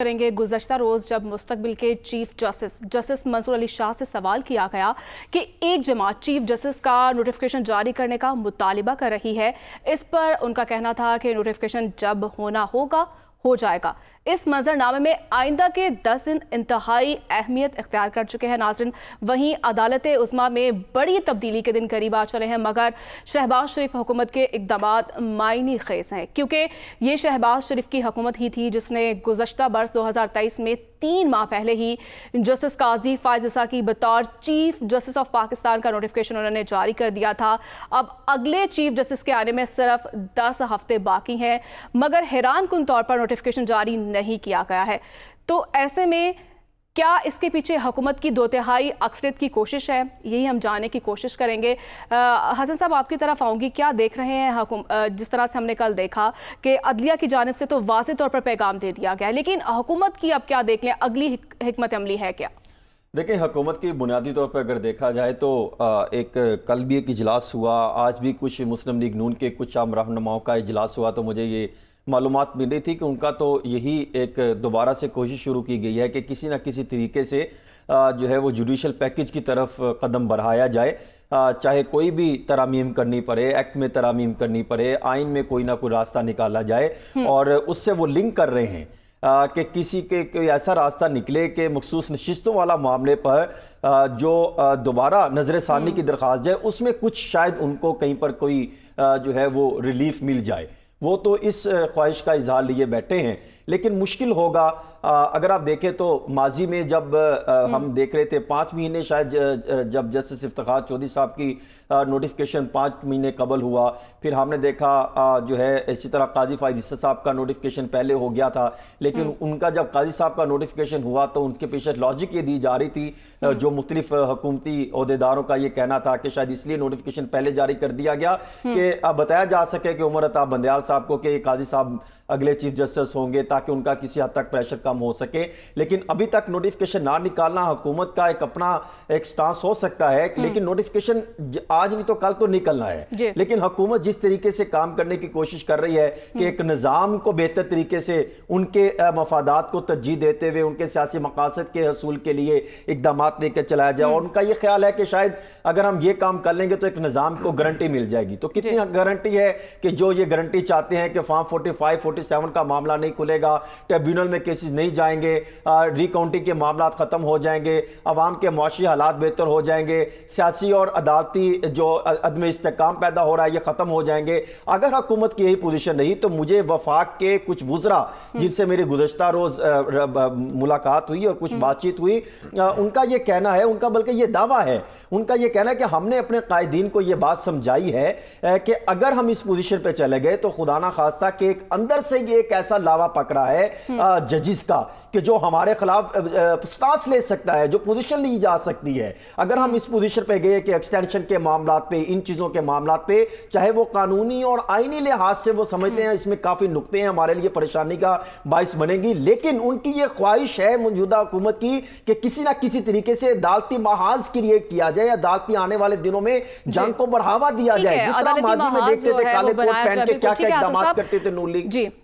کریں گے۔ گزشتہ روز جب مستقبل کے چیف جسٹس منصور علی شاہ سے سوال کیا گیا کہ ایک جماعت چیف جسٹس کا نوٹیفیکیشن جاری کرنے کا مطالبہ کر رہی ہے، اس پر ان کا کہنا تھا کہ نوٹیفیکیشن جب ہونا ہوگا ہو جائے گا۔ اس منظرنامے میں آئندہ کے 10 دن انتہائی اہمیت اختیار کر چکے ہیں۔ ناظرین، وہیں عدالت عظمیٰ میں بڑی تبدیلی کے دن قریب آ چلے ہیں، مگر شہباز شریف حکومت کے اقدامات معنی خیز ہیں، کیونکہ یہ شہباز شریف کی حکومت ہی تھی جس نے گزشتہ برس 2023 میں 3 ماہ پہلے ہی جسٹس قاضی فائز عیسیٰ کی بطور چیف جسٹس آف پاکستان کا نوٹیفیکیشن انہوں نے جاری کر دیا تھا۔ اب اگلے چیف جسٹس کے آنے میں صرف 10 ہفتے باقی ہیں، مگر حیران کن طور پر نوٹیفیکیشن جاری نہیں کیا گیا ہے۔ تو ایسے میں کیا اس کے پیچھے حکومت کی 2/3 اکثریت کی کوشش ہے؟ یہی ہم جاننے کی کوشش کریں گے۔ حسن صاحب، آپ کی طرف آؤں گی، کیا دیکھ رہے ہیں؟ جس طرح سے ہم نے کل دیکھا کہ عدلیہ کی جانب سے تو واضح طور پر پیغام دے دیا گیا ہے، لیکن حکومت کی اب کیا دیکھ لیں، اگلی حکمت عملی ہے کیا؟ دیکھیں، حکومت کی بنیادی طور پر اگر دیکھا جائے تو ایک کل بھی ایک اجلاس ہوا، آج بھی کچھ مسلم لیگ نون کے کچھ عام رہنماؤں کا اجلاس ہوا، تو مجھے یہ معلومات مل رہی تھی کہ ان کا تو یہی ایک دوبارہ سے کوشش شروع کی گئی ہے کہ کسی نہ کسی طریقے سے جو ہے وہ جوڈیشل پیکج کی طرف قدم بڑھایا جائے، چاہے کوئی بھی ترامیم کرنی پڑے، ایکٹ میں ترامیم کرنی پڑے، آئین میں کوئی نہ کوئی راستہ نکالا جائے، اور اس سے وہ لنک کر رہے ہیں کہ کسی کے کوئی ایسا راستہ نکلے کہ مخصوص نشستوں والا معاملے پر جو دوبارہ نظر ثانی کی درخواست جائے، اس میں کچھ شاید ان کو کہیں پر کوئی جو ہے وہ ریلیف مل جائے۔ وہ تو اس خواہش کا اظہار لیے بیٹھے ہیں، لیکن مشکل ہوگا۔ اگر آپ دیکھیں تو ماضی میں جب ہم دیکھ رہے تھے 5 مہینے شاید جب جسٹس افتخار چودھری صاحب کی نوٹیفیکیشن 5 مہینے قبل ہوا، پھر ہم نے دیکھا جو ہے اسی طرح قاضی فائز عیسیٰ صاحب کا نوٹیفیکیشن پہلے ہو گیا تھا، لیکن ان کا جب قاضی صاحب کا نوٹیفیکیشن ہوا تو ان کے پیچھے لاجک یہ دی جا رہی تھی، جو مختلف حکومتی عہدیداروں کا یہ کہنا تھا کہ شاید اس لیے نوٹیفیکیشن پہلے جاری کر دیا گیا کہ بتایا جا سکے کہ عمر عطا بندیال صاحب کو کہ قاضی صاحب اگلے چیف جسٹس ہوں گے، تاکہ ان کا کسی حد تک پریشر کم ہو سکے۔ لیکن ابھی تک نوٹیفیکیشن نہ نکالنا حکومت کا ایک اپنا ایک سٹانس ہو سکتا ہے، لیکن نوٹیفیکیشن آج نہیں تو کل تو نکلنا ہے۔ لیکن حکومت جس طریقے سے کام کرنے کی کوشش کر رہی ہے کہ ایک نظام کو بہتر طریقے سے ان کے مفادات کو ترجیح دیتے ہوئے ان کے سیاسی مقاصد کے حصول کے لیے اقدامات لے کے چلایا جائے، اور ان کا یہ خیال ہے کہ شاید اگر ہم یہ کام کر لیں گے تو ایک نظام کو گارنٹی مل جائے گی۔ تو کتنی گارنٹی ہے کہ جو یہ گارنٹی چاہتے ہیں کہ فارم 45 47 کا معاملہ نہیں کھلے گا، ٹریبیونل میں کیسز نہیں جائیں گے، ری کاؤنٹنگ کے معاملات ختم ہو جائیں گے، عوام کے معاشی حالات بہتر ہو جائیں گے، سیاسی اور عدالتی جو عدم استحکام پیدا ہو رہا ہے یہ ختم ہو جائیں گے۔ اگر حکومت کی یہی پوزیشن نہیں تو مجھے وفاق کے کچھ وزراء جن سے میری گزشتہ روز ملاقات ہوئی اور کچھ بات چیت ہوئی، ان کا یہ کہنا ہے، ان کا بلکہ یہ دعویٰ ہے، ان کا یہ کہنا ہے کہ ہم نے اپنے قائدین کو یہ بات سمجھائی ہے کہ اگر ہم اس پوزیشن پہ چلے گئے تو خدا نہ خواستہ کہ ایک اندر سے یہ ایک ایسا لاوا پکڑا ہے ججز کا کہ جو ہمارے خلاف سٹانس لے سکتا ہے، جو پوزیشن لی جا سکتی ہے۔ اگر ہم اس پوزیشن پہ گئے کہ ایکسٹینشن کے معاملات پہ، ان چیزوں کے معاملات پہ، چاہے وہ قانونی اور آئینی لحاظ سے وہ سمجھتے ہیں اس میں کافی نقطے ہیں، ہمارے لیے پریشانی کا باعث بنے گی، لیکن ان کی یہ خواہش ہے موجودہ حکومت کی کہ کسی نہ کسی طریقے سے عدالتی محاذ کریٹ کیا جائے، عدالتی آنے والے دنوں میں جنگ کو بڑھاوا دیا جائے، جس طرح ماضی میں دیکھتے تھے کالے کوٹ پہن کے کیا کیا اقدامات کرتے تھے نون لیگ۔